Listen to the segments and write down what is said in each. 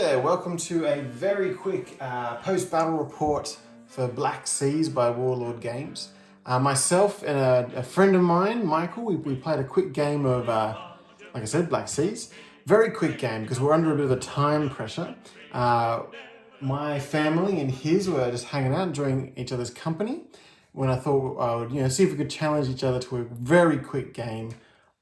there, welcome to a very quick post-battle report for Black Seas by Warlord Games. Myself and a friend of mine, Michael, we played a quick game of, like I said, Black Seas. Very quick game because we're under a bit of a time pressure. My family and his were just hanging out, enjoying each other's company, when I thought I would see if we could challenge each other to a very quick game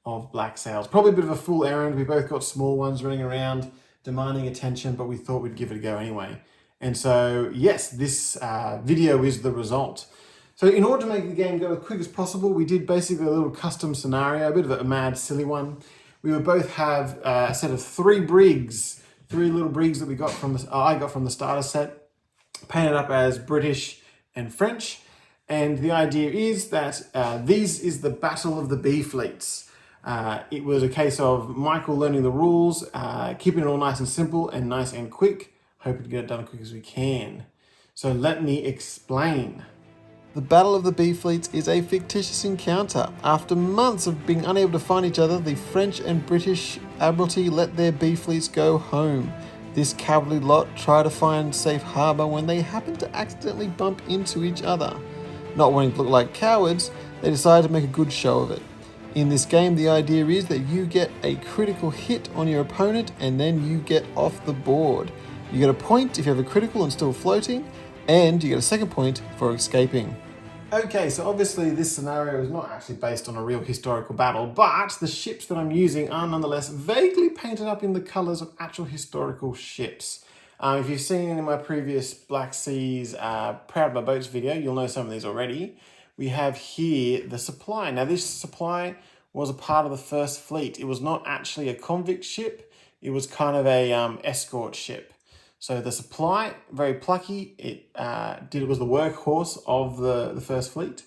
of Black Sails. Probably a bit of a fool errand. We both got small ones running around, demanding attention, but we thought we'd give it a go anyway. And so, yes, this video is the result. So in order to make the game go as quick as possible, we did basically a little custom scenario, a bit of a mad, silly one. We would both have a set of three little brigs that we got from I got from the starter set, painted up as British and French. And the idea is that this is the Battle of the B Fleets. It was a case of Michael learning the rules, keeping it all nice and simple and nice and quick, hoping to get it done as quick as we can. So let me explain. The Battle of the B Fleets is a fictitious encounter. After months of being unable to find each other, the French and British Admiralty let their B Fleets go home. This cowardly lot try to find safe harbour when they happen to accidentally bump into each other. Not wanting to look like cowards, they decide to make a good show of it. In this game, the idea is that you get a critical hit on your opponent and then you get off the board. You get a point if you have a critical and still floating, and you get a second point for escaping. Okay, so obviously this scenario is not actually based on a real historical battle, but the ships that I'm using are nonetheless vaguely painted up in the colours of actual historical ships. If you've seen in my previous Black Seas Proud of My Boats video, you'll know some of these already. We have here the Supply. Now this Supply was a part of the First Fleet. It was not actually a convict ship. It was kind of a escort ship. So the Supply, very plucky. It was the workhorse of the First Fleet.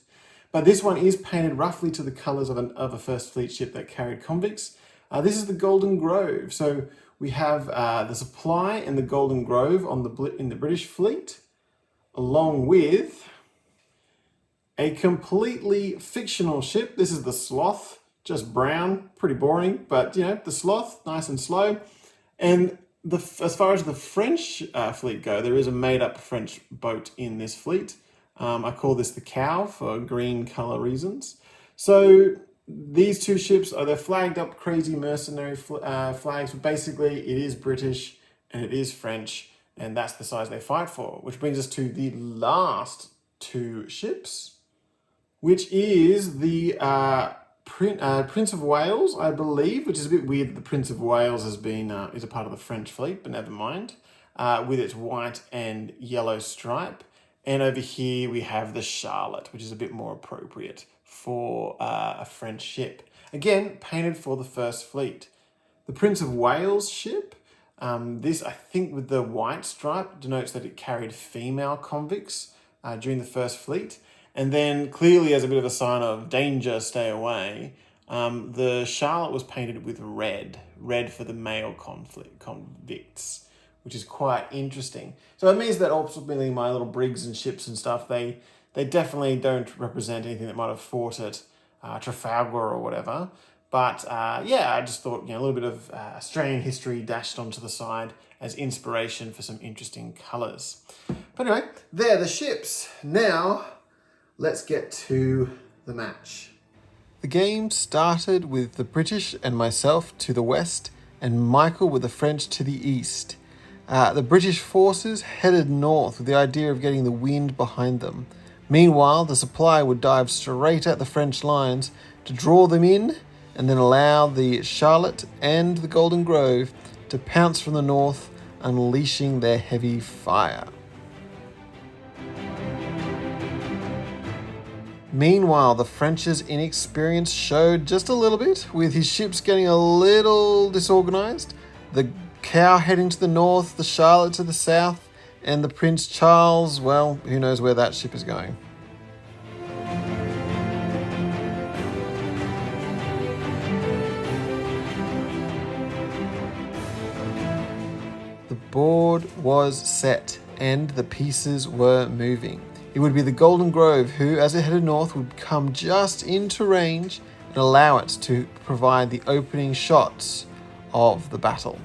But this one is painted roughly to the colours of a First Fleet ship that carried convicts. This is the Golden Grove. So we have the Supply and the Golden Grove in the British fleet, along with a completely fictional ship. This is the Sloth, just brown, pretty boring, but the Sloth, nice and slow. And as far as the French fleet go, there is a made-up French boat in this fleet. I call this the Cow for green color reasons. So these two ships they're flagged up crazy mercenary flags, but basically it is British and it is French, and that's the size they fight for. Which brings us to the last two ships, which is the Prince of Wales, I believe, which is a bit weird that the Prince of Wales is a part of the French fleet, but never mind, with its white and yellow stripe. And over here we have the Charlotte, which is a bit more appropriate for a French ship. Again, painted for the First Fleet. The Prince of Wales ship, this I think with the white stripe denotes that it carried female convicts during the First Fleet. And then clearly as a bit of a sign of danger, stay away, the Charlotte was painted with red for the male convicts, which is quite interesting. So it means that ultimately my little brigs and ships and stuff, they definitely don't represent anything that might have fought at Trafalgar or whatever. But I just thought a little bit of Australian history dashed onto the side as inspiration for some interesting colours. But anyway, they're the ships. Now, let's get to the match. The game started with the British and myself to the west and Michael with the French to the east. The British forces headed north with the idea of getting the wind behind them. Meanwhile, the Supply would dive straight at the French lines to draw them in and then allow the Charlotte and the Golden Grove to pounce from the north, unleashing their heavy fire. Meanwhile, the French's inexperience showed just a little bit, with his ships getting a little disorganized. The Cow heading to the north, the Charlotte to the south, and the Prince Charles, well, who knows where that ship is going. The board was set, and the pieces were moving. It would be the Golden Grove who, as it headed north, would come just into range and allow it to provide the opening shots of the battle.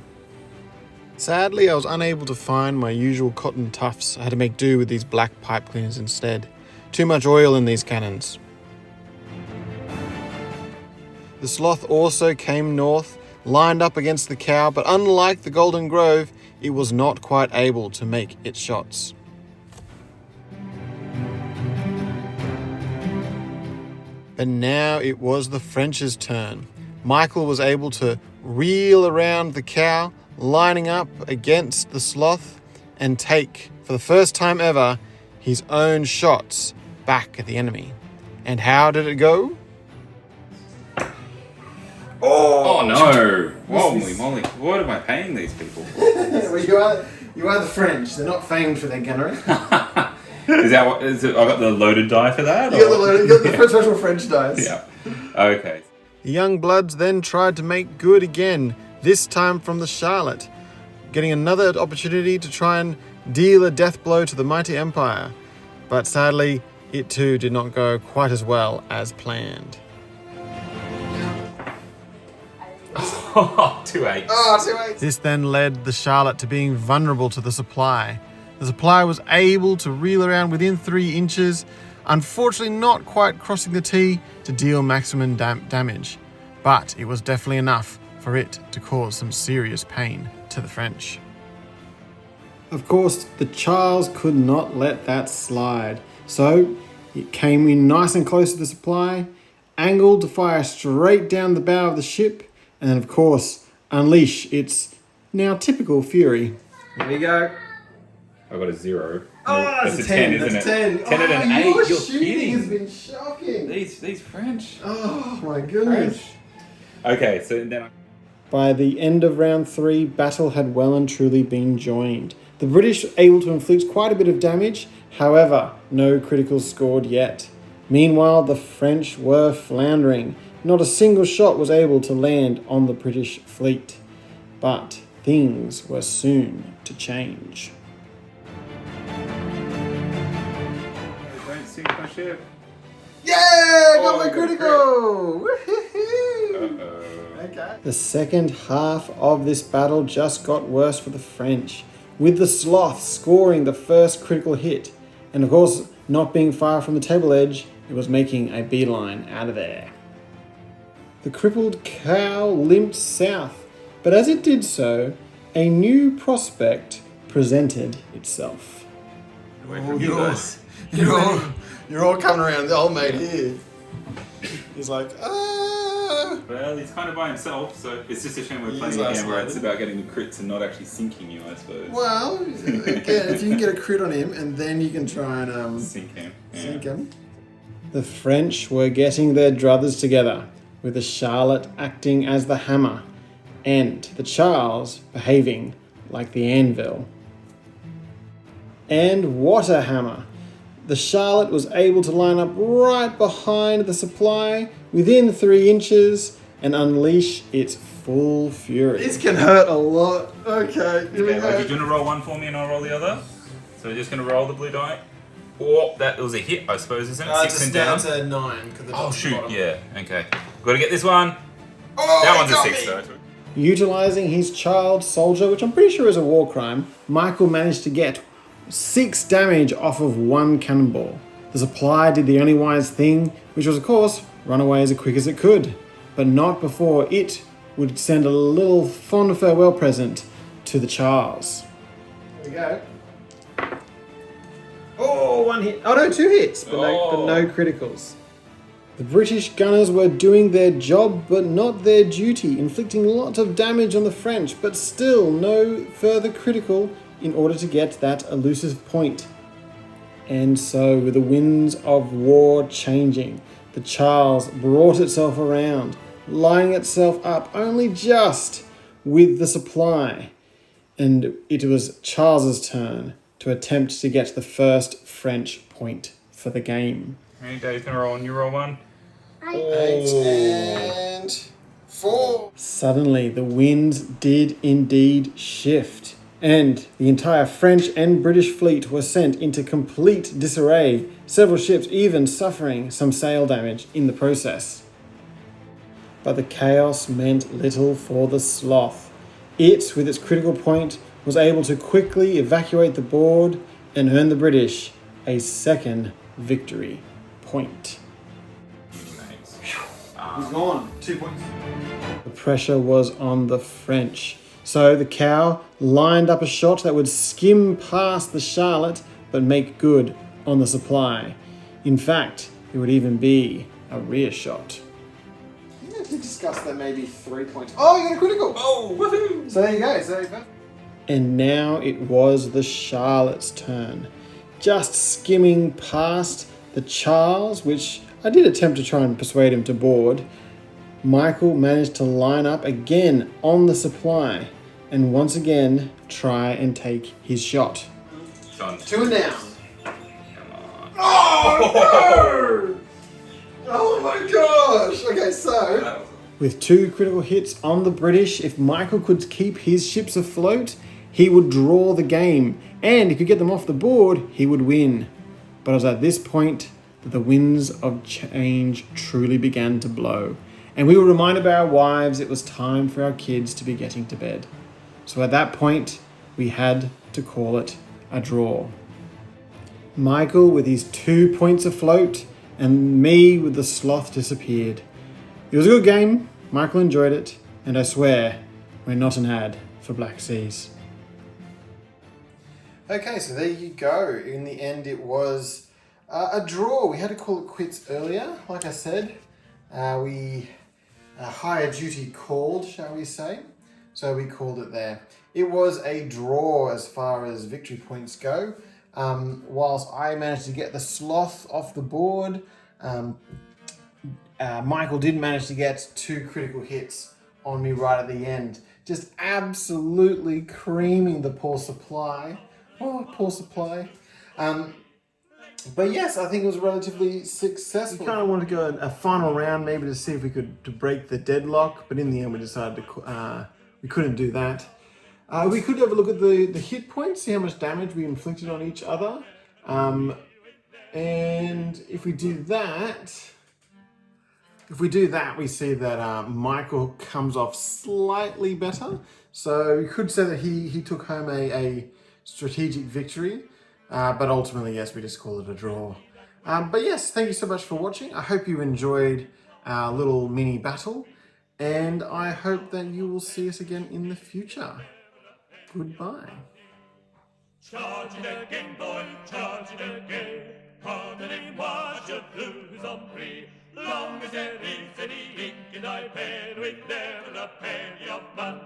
Sadly, I was unable to find my usual cotton tufts. I had to make do with these black pipe cleaners instead. Too much oil in these cannons. The sloth also came north, lined up against the cow, but unlike the Golden Grove, it was not quite able to make its shots. But now it was the French's turn. Michael was able to reel around the cow, lining up against the sloth, and take, for the first time ever, his own shots back at the enemy. And how did it go? Oh no! Holy moly! What am I paying these people for? Well, you are the French. They're not famed for their gunnery. Is that what? Is it, I got the loaded die for that? You got the special French dice. Yeah. Okay. The young bloods then tried to make good again, this time from the Charlotte, getting another opportunity to try and deal a death blow to the mighty Empire. But sadly, it too did not go quite as well as planned. 2 8. Oh, 2 8. This then led the Charlotte to being vulnerable to the supply. The supply was able to reel around within 3 inches, unfortunately not quite crossing the T to deal maximum damage, but it was definitely enough for it to cause some serious pain to the French. Of course, the Charles could not let that slide, so it came in nice and close to the supply, angled to fire straight down the bow of the ship, and then of course unleash its now typical fury. Here we go. I got a 0. Oh, that's a 10, isn't it? 10 and an 8. Your You're shooting kidding. has been shocking. These French. Oh my goodness. French. Okay, so then By the end of round 3, battle had well and truly been joined. The British were able to inflict quite a bit of damage, however, no criticals scored yet. Meanwhile, the French were floundering. Not a single shot was able to land on the British fleet. But things were soon to change. don't sink my ship. Yeah! Got my I got a critical! Uh-oh. Okay. The second half of this battle just got worse for the French, with the Sloth scoring the first critical hit, and of course, not being far from the table edge, it was making a beeline out of there. The crippled cow limped south, but as it did so, a new prospect presented itself. Away from you guys. You're all coming around the old mate here. He's like, ah. Well, he's kind of by himself, so it's just a shame we're He playing is a game where isolated. it's about getting the crits and not actually sinking you, I suppose. Well, again, if you can get a crit on him, and then you can try and Sink him. Yeah. sink him. The French were getting their druthers together, with the Charlotte acting as the hammer, and the Charles behaving like the anvil. And what a hammer! The Charlotte was able to line up right behind the supply, within 3 inches, and unleash its full fury. This can hurt a lot. Okay, here we Okay, go. well, you're going to roll one for me and I'll roll the other. So we're just going to roll the blue die. Oh, that was a hit, I suppose, isn't it? 6 and down. to 9. Oh, shoot, yeah. Okay. Got to get this one. Oh, That one's a 6, though. Utilising his child soldier, which I'm pretty sure is a war crime, Michael managed to get 6 damage off of 1 cannonball. The supply did the only wise thing, which was, of course, run away as quick as it could, but not before it would send a little fond farewell present to the Charles. There we go. Oh, 1 hit. Oh no, 2 hits, but no criticals. The British gunners were doing their job, but not their duty, inflicting lots of damage on the French, but still no further critical in order to get that elusive point. And so, with the winds of war changing, the Charles brought itself around, lining itself up only just with the supply. And it was Charles's turn to attempt to get the first French point for the game. Hey, Dave's going to roll and you roll one. 8 and 4. Suddenly, the winds did indeed shift, and the entire French and British fleet were sent into complete disarray, several ships even suffering some sail damage in the process. But the chaos meant little for the Sloth. It, with its critical point, was able to quickly evacuate the board and earn the British a second victory point. Nice. He's gone. 2 points. The pressure was on the French. So the cow lined up a shot that would skim past the Charlotte but make good on the supply. In fact, it would even be a rear shot. I think we discussed that maybe 3 points. Oh, you got a critical! Oh, woohoo! So there you go. And now it was the Charlotte's turn. Just skimming past the Charles, which I did attempt to try and persuade him to board, Michael managed to line up again on the supply and once again try and take his shot. Done. 2 and down. Come on. Oh no! Oh my gosh! Okay, so with 2 critical hits on the British, if Michael could keep his ships afloat, he would draw the game, and if he could get them off the board, he would win. But it was at this point that the winds of change truly began to blow, and we were reminded by our wives it was time for our kids to be getting to bed. So at that point, we had to call it a draw. Michael with his 2 points afloat, and me with the sloth disappeared. It was a good game, Michael enjoyed it, and I swear, we're not an ad for Black Seas. Okay, so there you go. In the end, it was a draw. We had to call it quits earlier. Like I said, we higher duty called, shall we say. So we called it there. It was a draw as far as victory points go. Whilst I managed to get the sloth off the board, Michael did manage to get 2 critical hits on me right at the end. Just absolutely creaming the poor supply. Oh, poor supply. But yes, I think it was relatively successful. We kind of wanted to go a final round maybe to see if we could to break the deadlock, but in the end we decided we couldn't do that. We could have a look at the hit points, see how much damage we inflicted on each other. And if we do that, we see that Michael comes off slightly better. So we could say that he took home a strategic victory. But ultimately, yes, we just call it a draw. But yes, thank you so much for watching. I hope you enjoyed our little mini battle. And I hope that you will see us again in the future. Goodbye. Charge it again, boy, charge it again. Pardonnez-moi, je vous en prie. Long as there is any ink in thy pen, with never a penny of money.